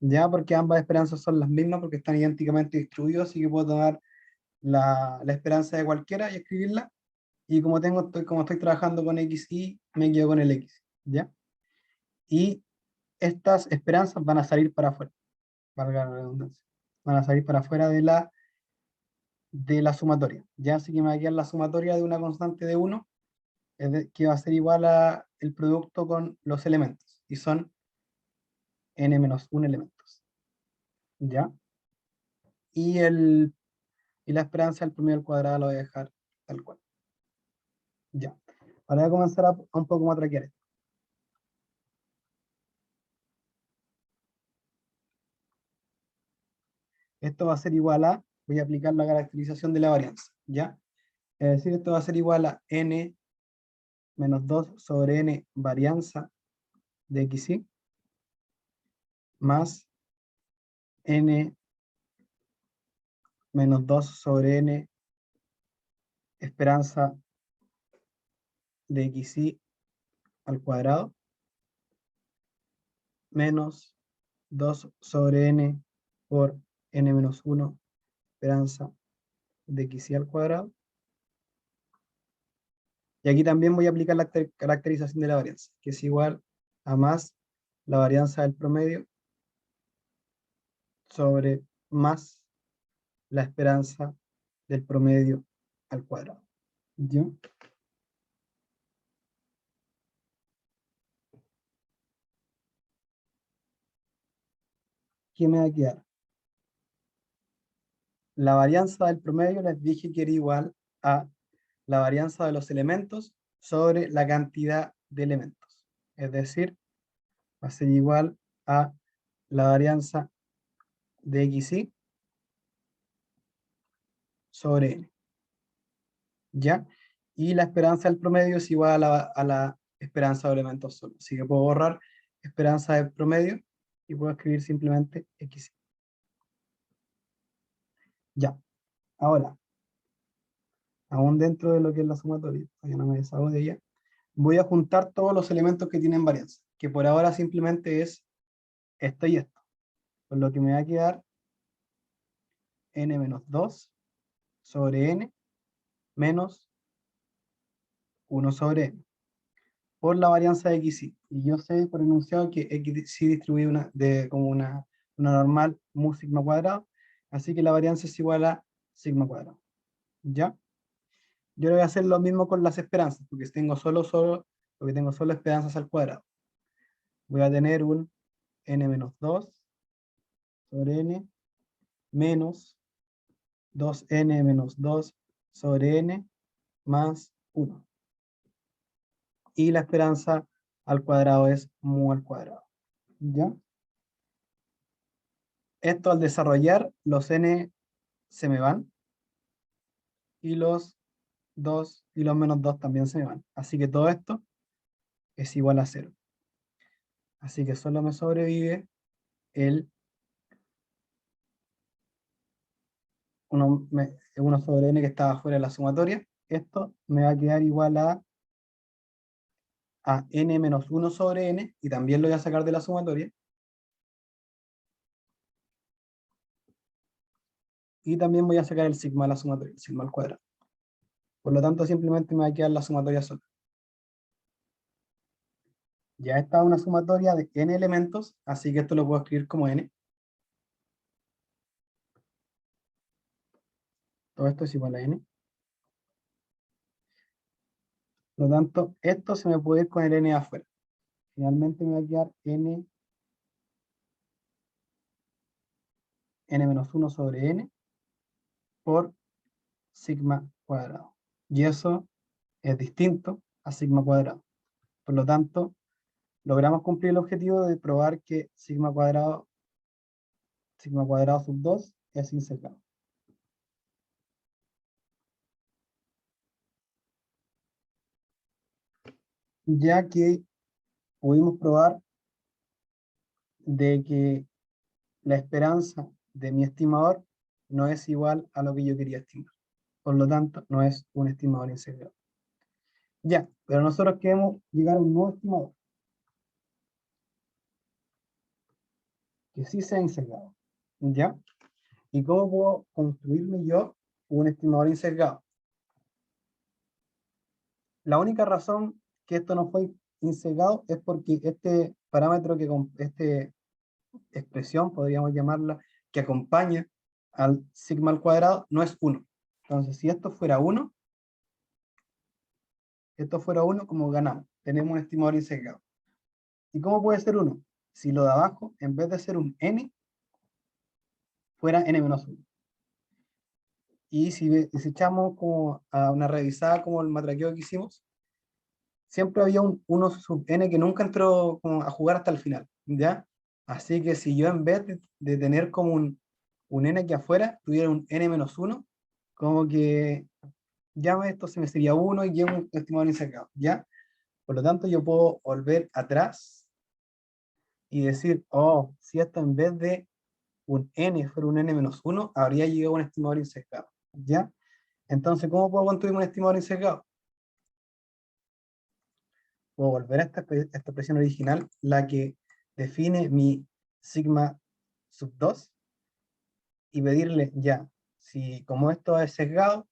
Ya, porque ambas esperanzas son las mismas, porque están idénticamente distribuidos, así que puedo tomar la esperanza de cualquiera y escribirla. Y como como estoy trabajando con x y, me quedo con el x, ¿ya? Y estas esperanzas van a salir para afuera, valga la redundancia. Van a salir para afuera de la sumatoria, ¿ya? Así que me va a quedar la sumatoria de una constante de 1, que va a ser igual a el producto con los elementos, y son n-1 elementos, ¿ya? Y, y la esperanza del promedio al cuadrado lo voy a dejar tal cual, ¿ya? Ahora voy a comenzar a un poco más a traquear esto. Esto va a ser igual a, voy a aplicar la caracterización de la varianza, ¿ya? Es decir, esto va a ser igual a n menos 2 sobre n varianza de xy más n menos 2 sobre n esperanza de xy al cuadrado menos 2 sobre n por n menos 1 esperanza de xy al cuadrado. Y aquí también voy a aplicar la caracterización de la varianza, que es igual a más la varianza del promedio sobre más la esperanza del promedio al cuadrado. ¿Yo? ¿Qué me va a quedar? La varianza del promedio les dije que era igual a la varianza de los elementos sobre la cantidad de elementos. Es decir, va a ser igual a la varianza de xy sobre n. ¿Ya? Y la esperanza del promedio es igual a la esperanza de elementos solo. Así que puedo borrar esperanza del promedio y puedo escribir simplemente xy. Ya. Ahora, aún dentro de lo que es la sumatoria, todavía no me deshago de ella, voy a juntar todos los elementos que tienen varianza, que por ahora simplemente es esto y esto. Por lo que me va a quedar n menos 2 sobre n menos 1 sobre n por la varianza de xy. Y yo sé por enunciado que xy distribuye como una normal mu sigma cuadrado, así que la varianza es igual a sigma cuadrado. ¿Ya? Yo voy a hacer lo mismo con las esperanzas, porque tengo solo esperanzas al cuadrado. Voy a tener un n menos 2 sobre n menos 2n menos 2 sobre n más 1. Y la esperanza al cuadrado es mu al cuadrado. ¿Ya? Esto al desarrollar, los n se me van, y los 2 y los menos 2 también se me van. Así que todo esto es igual a 0. Así que solo me sobrevive el 1 sobre n que estaba fuera de la sumatoria. Esto me va a quedar igual a n menos 1 sobre n, y también lo voy a sacar de la sumatoria. Y también voy a sacar el sigma de la sumatoria, el sigma al cuadrado. Por lo tanto, simplemente me va a quedar la sumatoria sola. Ya está una sumatoria de n elementos, así que esto lo puedo escribir como n. Todo esto es igual a n. Por lo tanto, esto se me puede ir con el n afuera. Finalmente me va a quedar n-1 sobre n por sigma cuadrado. Y eso es distinto a sigma cuadrado. Por lo tanto, logramos cumplir el objetivo de probar que sigma cuadrado sub 2 es insecado. Ya que pudimos probar de que la esperanza de mi estimador no es igual a lo que yo quería estimar. Por lo tanto, no es un estimador insecado. Ya, pero nosotros queremos llegar a un nuevo estimador que sí sea insecado. ¿Ya? ¿Y cómo puedo construirme yo un estimador insecado? La única razón que esto no fue insecado es porque este parámetro este expresión, podríamos llamarla, que acompaña al sigma al cuadrado, no es 1. Entonces, si esto fuera 1, como ganamos, tenemos un estimador insecado. ¿Y cómo puede ser 1? Si lo de abajo, en vez de ser un n, fuera n-1. Y si echamos como a una revisada como el matraqueo que hicimos, siempre había un 1 sub n que nunca entró como a jugar hasta el final, ¿ya? Así que si yo en vez de tener como un n aquí afuera, tuviera un n-1, como que ya esto se me sería 1 y llevo un estimador insecado, ¿ya? Por lo tanto, yo puedo volver atrás y decir, oh, si esto en vez de un n fuera un n-1, habría llegado a un estimador insecado, ¿ya? Entonces, ¿cómo puedo construir un estimador insecado? Puedo volver a esta expresión original, la que define mi sigma sub 2, y pedirle ya, si como esto es sesgado,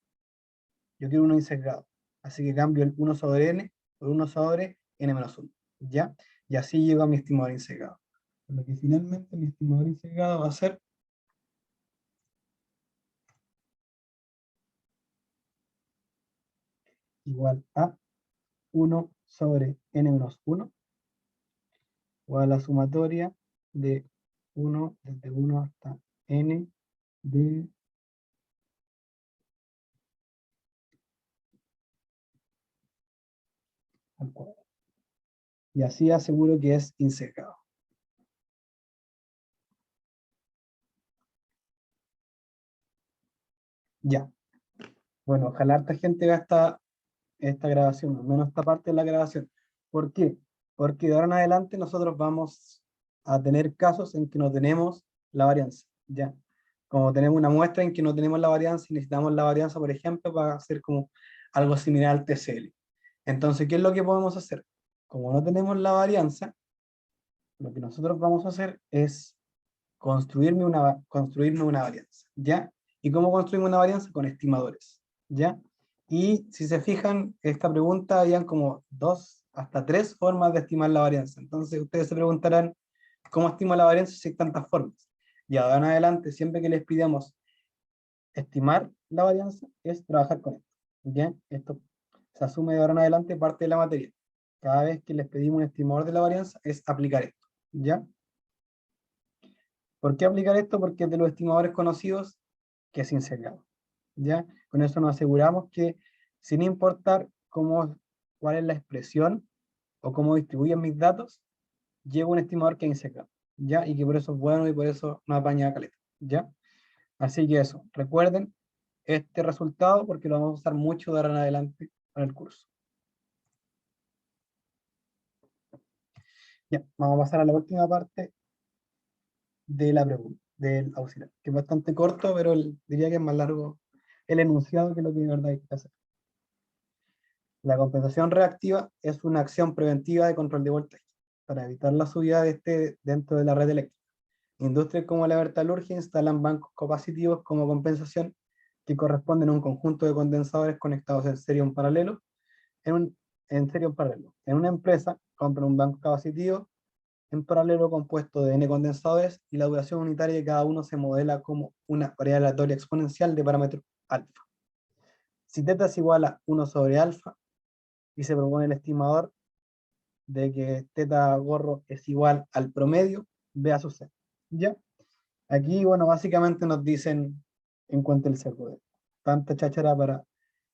yo quiero uno insesgado. Así que cambio el 1 sobre n por 1 sobre n-1, ¿ya? Y así llego a mi estimador insesgado. Por lo que finalmente mi estimador insesgado va a ser igual a 1 sobre n-1, o a la sumatoria de 1 desde 1 hasta n de al cuadrado. Y así aseguro que es insecado. Ya. Bueno, ojalá harta gente vea esta grabación, al menos esta parte de la grabación. ¿Por qué? Porque de ahora en adelante nosotros vamos a tener casos en que no tenemos la varianza, ¿ya? Como tenemos una muestra en que no tenemos la varianza y necesitamos la varianza, por ejemplo, para hacer como algo similar al TCL. Entonces, ¿qué es lo que podemos hacer? Como no tenemos la varianza, lo que nosotros vamos a hacer es construirme una varianza, ¿ya? ¿Y cómo construimos una varianza? Con estimadores, ¿ya? Y si se fijan, esta pregunta habían como 2 hasta 3 formas de estimar la varianza. Entonces ustedes se preguntarán, ¿cómo estimo la varianza si hay tantas formas? Y ahora en adelante, siempre que les pidamos estimar la varianza, es trabajar con esto, ¿ya? Esto se asume de ahora en adelante parte de la materia. Cada vez que les pedimos un estimador de la varianza, es aplicar esto, ¿ya? ¿Por qué aplicar esto? Porque es de los estimadores conocidos que es insegado, ¿ya? Con eso nos aseguramos que, sin importar cuál es la expresión o cómo distribuyen mis datos, llego a un estimador que es insegado, ¿ya? Y que por eso es bueno y por eso no apaña caleta, ¿ya? Así que eso, recuerden este resultado porque lo vamos a usar mucho de ahora en adelante en el curso. Ya, vamos a pasar a la última parte de la pregunta, del auxiliar, que es bastante corto, pero diría que es más largo el enunciado que lo que de verdad hay que hacer. La compensación reactiva es una acción preventiva de control de voltaje para evitar la subida de este dentro de la red eléctrica. Industrias como la metalurgia instalan bancos capacitivos como compensación que corresponden a un conjunto de condensadores conectados en serie en paralelo. En una empresa compran un banco capacitivo en paralelo compuesto de n condensadores y la duración unitaria de cada uno se modela como una variable aleatoria exponencial de parámetro alfa. Si θ es igual a 1 sobre alfa, y se propone el estimador de que teta gorro es igual al promedio B a su C. ¿Ya? Aquí, bueno, básicamente nos dicen en cuanto al sesgo de tanta cháchara para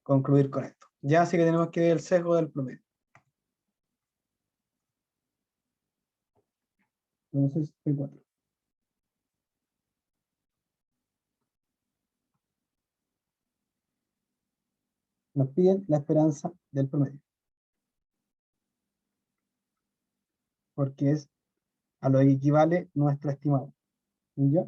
concluir con esto. Ya, así que tenemos que ver el sesgo del promedio. Entonces, P4. Nos piden la esperanza del promedio, porque es a lo que equivale nuestro estimado. ¿Ya?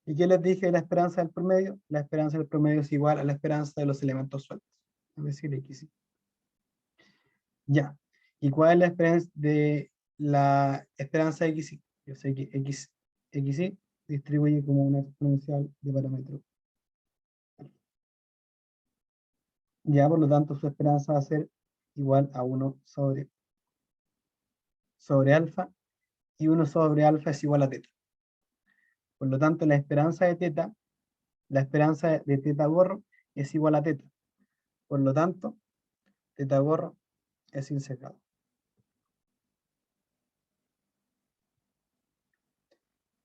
¿Y qué les dije de la esperanza del promedio? La esperanza del promedio es igual a la esperanza de los elementos sueltos, es decir, X. Ya. ¿Y cuál es la esperanza de X? Yo sé que XY distribuye como una exponencial de parámetro. Ya, por lo tanto, su esperanza va a ser igual a 1 sobre alfa, y 1 sobre alfa es igual a teta. Por lo tanto, la esperanza de teta gorro es igual a teta. Por lo tanto, teta gorro es insecado.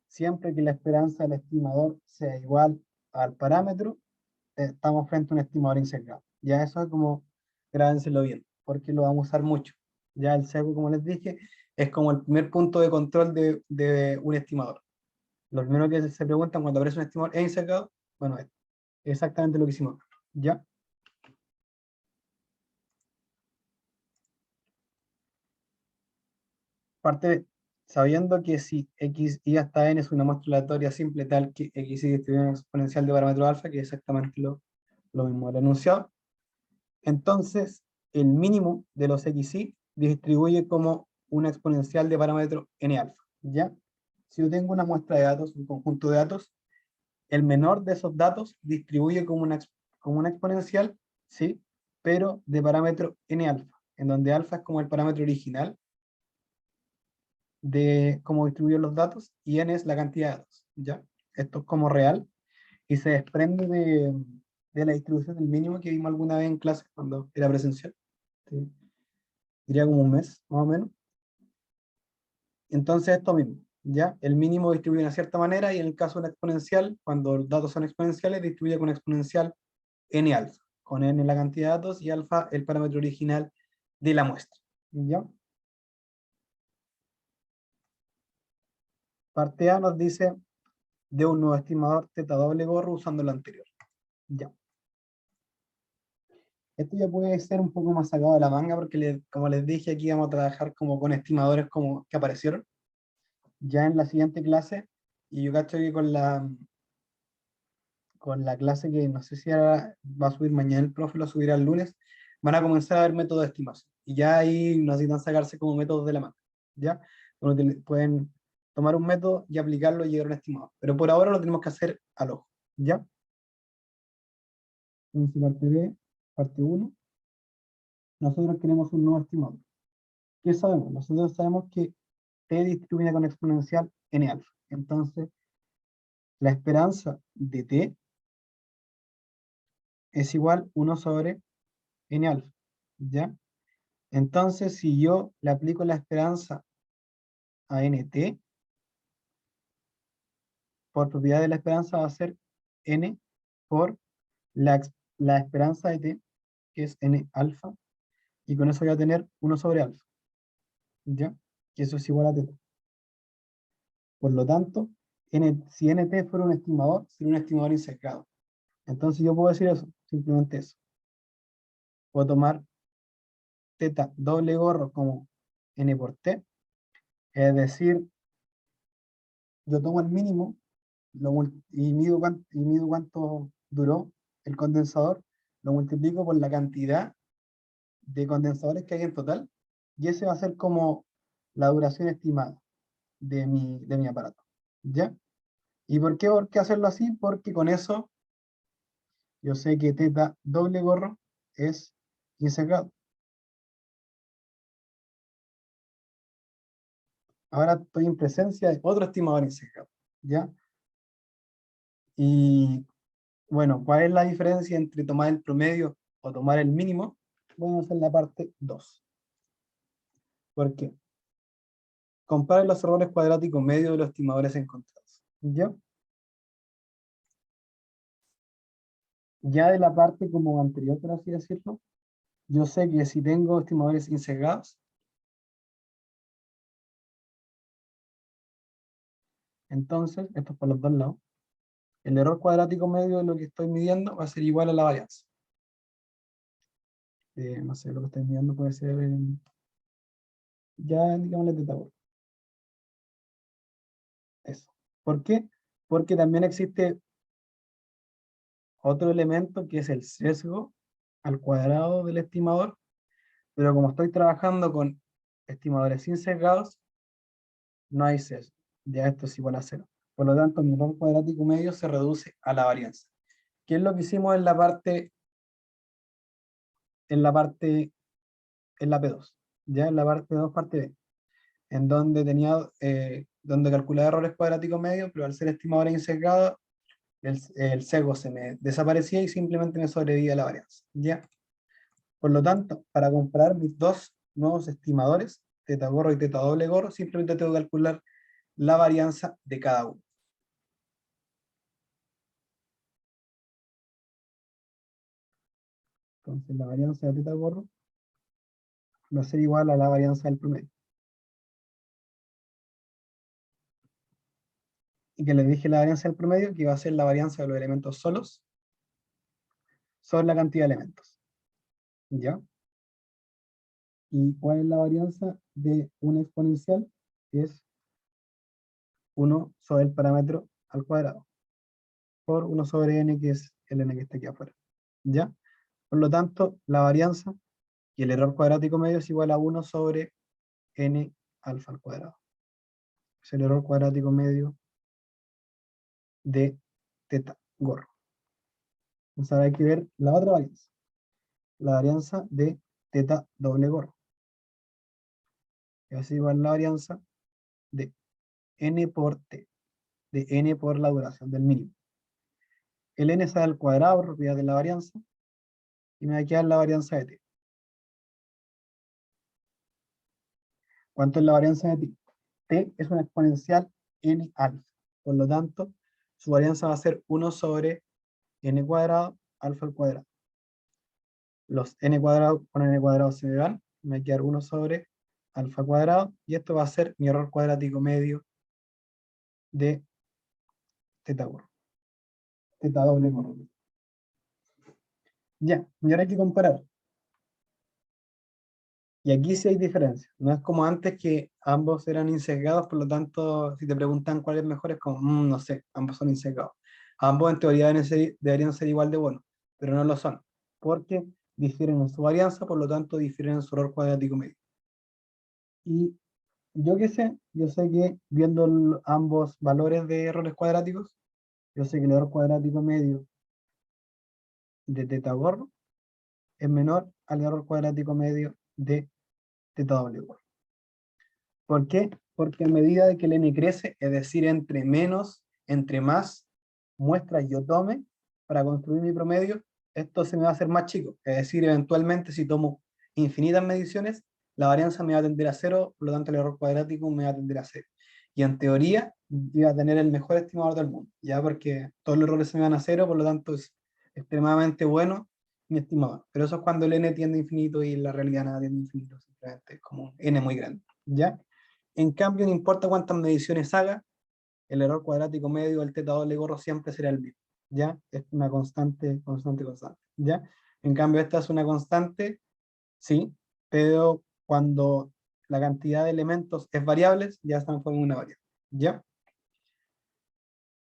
Siempre que la esperanza del estimador sea igual al parámetro, estamos frente a un estimador insecado. Ya eso es como, grábenselo bien, porque lo vamos a usar mucho. Ya el sesgo, como les dije, es como el primer punto de control de un estimador. Lo primero que se preguntan cuando aparece un estimador es insecado, bueno, es exactamente lo que hicimos. ¿Ya? Parte B. Sabiendo que si x y hasta n es una muestra aleatoria simple tal que x y distribuye un exponencial de parámetro alfa, que es exactamente lo mismo del enunciado, entonces el mínimo de los xy distribuye como una exponencial de parámetro n alfa. ¿Ya? Si yo tengo una muestra de datos, un conjunto de datos, el menor de esos datos distribuye como una exponencial, ¿sí? Pero de parámetro n alfa, en donde alfa es como el parámetro original de cómo distribuyen los datos y n es la cantidad de datos, ¿ya? Esto es como real y se desprende de la distribución del mínimo que vimos alguna vez en clase cuando era presencial. ¿Sí? Diría como un mes, más o menos. Entonces esto mismo, ¿ya? El mínimo distribuye de una cierta manera y en el caso de una exponencial, cuando los datos son exponenciales, distribuye con exponencial n alfa, con n la cantidad de datos y alfa el parámetro original de la muestra, ¿ya? Parte A nos dice de un nuevo estimador teta doble gorro usando lo anterior. Ya. Esto ya puede ser un poco más sacado de la manga porque, como les dije, aquí vamos a trabajar como con estimadores como que aparecieron ya en la siguiente clase. Y yo cacho que con la clase que no sé si ahora va a subir mañana el profe, lo subirá el lunes, van a comenzar a ver métodos de estimación. Y ya ahí no necesitan sacarse como métodos de la manga. ¿Ya? Donde pueden tomar un método y aplicarlo y llegar a un estimado. Pero por ahora lo tenemos que hacer al ojo. ¿Ya? Entonces, parte B, parte 1. Nosotros queremos un nuevo estimado. ¿Qué sabemos? Nosotros sabemos que t distribuye con exponencial n alfa. Entonces, la esperanza de t es igual 1 sobre n alfa. ¿Ya? Entonces, si yo le aplico la esperanza a nt, por propiedad de la esperanza va a ser n por la esperanza de t, que es n alfa, y con eso voy a tener 1 sobre alfa. ¿Ya? Que eso es igual a t. Por lo tanto, si nt fuera un estimador, sería un estimador insecado. Entonces yo puedo decir eso, simplemente eso. Puedo tomar teta doble gorro como n por t, es decir, yo tomo el mínimo y mido cuánto duró el condensador, lo multiplico por la cantidad de condensadores que hay en total, y ese va a ser como la duración estimada de mi aparato. ¿Ya? ¿Y por qué hacerlo así? Porque con eso yo sé que teta doble gorro es 15 grados. Ahora estoy en presencia de otro estimador en 15 grados. ¿Ya? Y bueno, ¿cuál es la diferencia entre tomar el promedio o tomar el mínimo? Vamos a hacer la parte 2. ¿Por qué? Compare los errores cuadráticos medios de los estimadores encontrados. ¿Ya? Ya de la parte como anterior, por así decirlo, yo sé que si tengo estimadores insesgados, entonces, esto es por los dos lados, el error cuadrático medio de lo que estoy midiendo va a ser igual a la varianza. No sé, lo que estoy midiendo puede ser, ya digámosle teta work. Eso. ¿Por qué? Porque también existe otro elemento que es el sesgo al cuadrado del estimador, pero como estoy trabajando con estimadores sin sesgados, no hay sesgo. Ya esto es igual a cero. Por lo tanto, mi error cuadrático medio se reduce a la varianza. ¿Qué es lo que hicimos en la parte, en la P2? Ya en la parte 2, parte B, en donde donde calculaba errores cuadráticos medios, pero al ser estimadores insesgados, el sesgo se me desaparecía y simplemente me sobrevivía la varianza. ¿Ya? Por lo tanto, para comparar mis dos nuevos estimadores, teta gorro y teta doble gorro, simplemente tengo que calcular la varianza de cada uno. Entonces la varianza de teta gorro va a ser igual a la varianza del promedio. Y que les dije la varianza del promedio, que va a ser la varianza de los elementos solos sobre la cantidad de elementos. ¿Ya? ¿Y cuál es la varianza de una exponencial? Es 1 sobre el parámetro al cuadrado, por 1 sobre n, que es el n que está aquí afuera. ¿Ya? Por lo tanto, la varianza y el error cuadrático medio es igual a 1 sobre n alfa al cuadrado. Es el error cuadrático medio de teta gorro. Entonces ahora hay que ver la otra varianza. La varianza de teta doble gorro. Es igual a la varianza de n por t, de n por la duración del mínimo. El n sale al cuadrado, propiedad de la varianza, y me va a quedar la varianza de t. ¿Cuánto es la varianza de t? T es una exponencial n alfa. Por lo tanto, su varianza va a ser 1 sobre n cuadrado alfa al cuadrado. Los n cuadrado con n cuadrado se me van, me va a quedar 1 sobre alfa cuadrado, y esto va a ser mi error cuadrático medio de teta gorro, teta doble gorro. Ya, y ahora hay que comparar. Y aquí sí hay diferencia. No es como antes que ambos eran insesgados, por lo tanto, si te preguntan cuál es mejor, es como, no sé, ambos son insesgados. Ambos en teoría deberían ser igual de buenos, pero no lo son, porque difieren en su varianza, por lo tanto, difieren en su error cuadrático medio. Y yo qué sé, yo sé que viendo ambos valores de errores cuadráticos, yo sé que el error cuadrático medio de teta gorro es menor al error cuadrático medio de teta doble gorro. ¿Por qué? Porque a medida de que el n crece, es decir, entre más muestras yo tome para construir mi promedio, esto se me va a hacer más chico. Es decir, eventualmente si tomo infinitas mediciones, la varianza me va a tender a cero, por lo tanto el error cuadrático me va a tender a cero. Y en teoría, iba a tener el mejor estimador del mundo, ya porque todos los errores se me van a cero, por lo tanto es extremadamente bueno mi estimador. Pero eso es cuando el n tiende a infinito y la realidad nada tiende a infinito, simplemente es como un n muy grande, ¿ya? En cambio, no importa cuántas mediciones haga, el error cuadrático medio del teta doble gorro siempre será el mismo, ¿ya? Es una constante, constante, constante, ¿ya? En cambio, esta es una constante, sí, pero cuando la cantidad de elementos es variable, ya se transforma en una variable, ¿ya?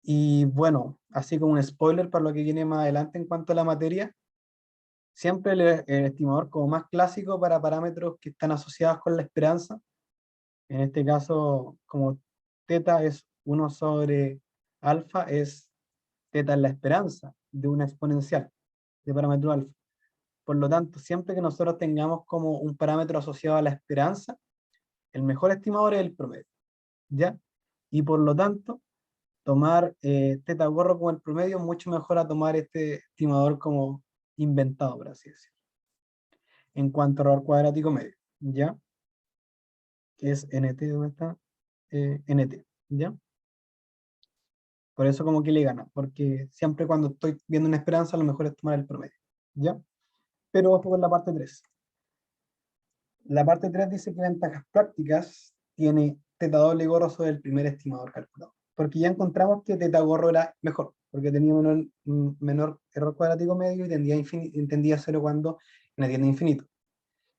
Y bueno, así como un spoiler para lo que viene más adelante en cuanto a la materia, siempre el estimador como más clásico para parámetros que están asociados con la esperanza. En este caso, como teta es 1 sobre alfa, es teta en la esperanza de una exponencial de parámetro alfa. Por lo tanto, siempre que nosotros tengamos como un parámetro asociado a la esperanza, el mejor estimador es el promedio, ¿ya? Y por lo tanto, tomar teta gorro como el promedio es mucho mejor a tomar este estimador como inventado, por así decirlo. en cuanto a error cuadrático medio, ¿ya? Que es NT, ¿dónde está? NT, ¿ya? Por eso como que le gana, porque siempre cuando estoy viendo una esperanza, lo mejor es tomar el promedio, ¿ya? Pero ojo con la parte 3. La parte 3 dice que ventajas prácticas tiene teta doble gorro sobre el primer estimador calculado. Porque ya encontramos que teta gorro era mejor, porque tenía menor error cuadrático medio y tendía a cero cuando n tiende a infinito.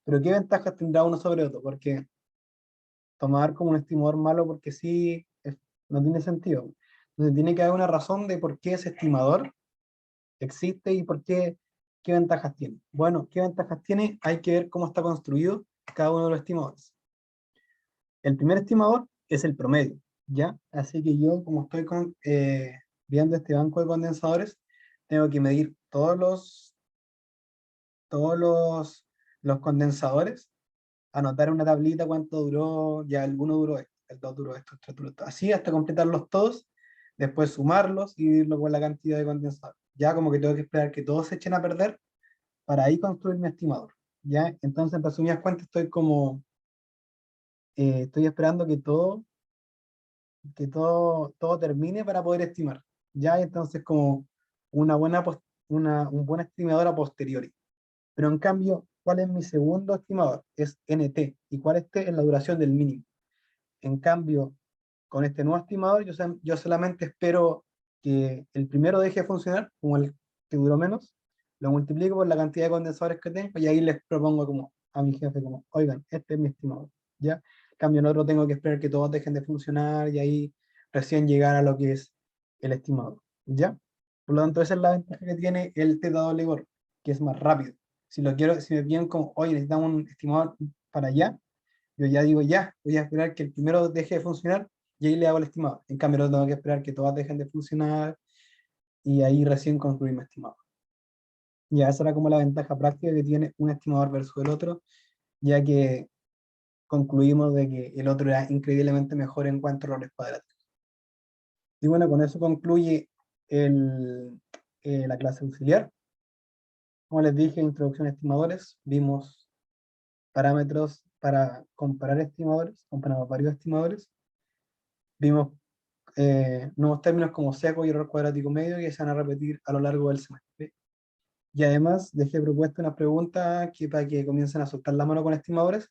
Pero ¿qué ventajas tendrá uno sobre otro? Porque tomar como un estimador malo porque sí no tiene sentido. Entonces tiene que haber una razón de por qué ese estimador existe y por qué ventajas tiene. Bueno, ¿qué ventajas tiene? Hay que ver cómo está construido cada uno de los estimadores. El primer estimador es el promedio, ¿ya? Así que yo, como estoy viendo este banco de condensadores, tengo que medir todos los condensadores, anotar en una tablita cuánto duró, ya alguno duró esto, el 2 duró esto, el 3 duró esto, así hasta completarlos todos, después sumarlos y dividirlo por la cantidad de condensadores. Ya como que tengo que esperar que todos se echen a perder para ahí construir mi estimador. ¿Ya? Entonces, en resumidas cuentas, estoy esperando que todo termine para poder estimar. ¿Ya? Entonces, como una buena, un buen estimador a posteriori. Pero en cambio, ¿cuál es mi segundo estimador? Es NT. ¿Y cuál es la duración del mínimo? En cambio, con este nuevo estimador, yo solamente espero que el primero deje de funcionar, como el que duró menos, lo multiplico por la cantidad de condensadores que tengo y ahí les propongo como a mi jefe, como, oigan, este es mi estimador, ¿ya? En cambio, en otro tengo que esperar que todos dejen de funcionar y ahí recién llegar a lo que es el estimador, ¿ya? Por lo tanto, esa es la ventaja que tiene el teta doble Gorr, que es más rápido. Si me piden como, oye, necesitamos un estimador para allá, yo ya digo, ya, voy a esperar que el primero deje de funcionar y ahí le hago el estimado. En cambio, no tengo que esperar que todas dejen de funcionar y ahí recién concluir mi estimado. Ya, esa era como la ventaja práctica que tiene un estimador versus el otro, ya que concluimos de que el otro era increíblemente mejor en cuanto a errores cuadráticos. Y bueno, con eso concluye la clase auxiliar. Como les dije, introducción a estimadores, vimos parámetros para comparar estimadores, comparamos varios estimadores, vimos nuevos términos como seco y error cuadrático medio que se van a repetir a lo largo del semestre. Y además dejé propuesta una pregunta para que comiencen a soltar la mano con estimadores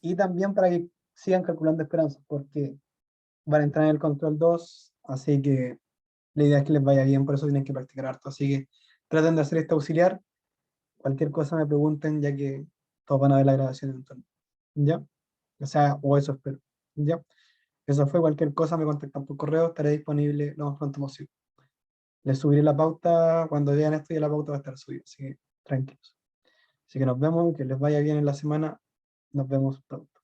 y también para que sigan calculando esperanzas, porque van a entrar en el control 2, así que la idea es que les vaya bien, por eso tienen que practicar harto. Así que traten de hacer este auxiliar, cualquier cosa me pregunten, ya que todos van a ver la grabación en torno. ¿Ya? O sea, o eso espero. ¿Ya? Eso fue, cualquier cosa me contactan por correo, estaré disponible lo más pronto posible. Les subiré la pauta cuando vean esto y la pauta va a estar subida, así que tranquilos. Así que nos vemos, que les vaya bien en la semana, nos vemos pronto.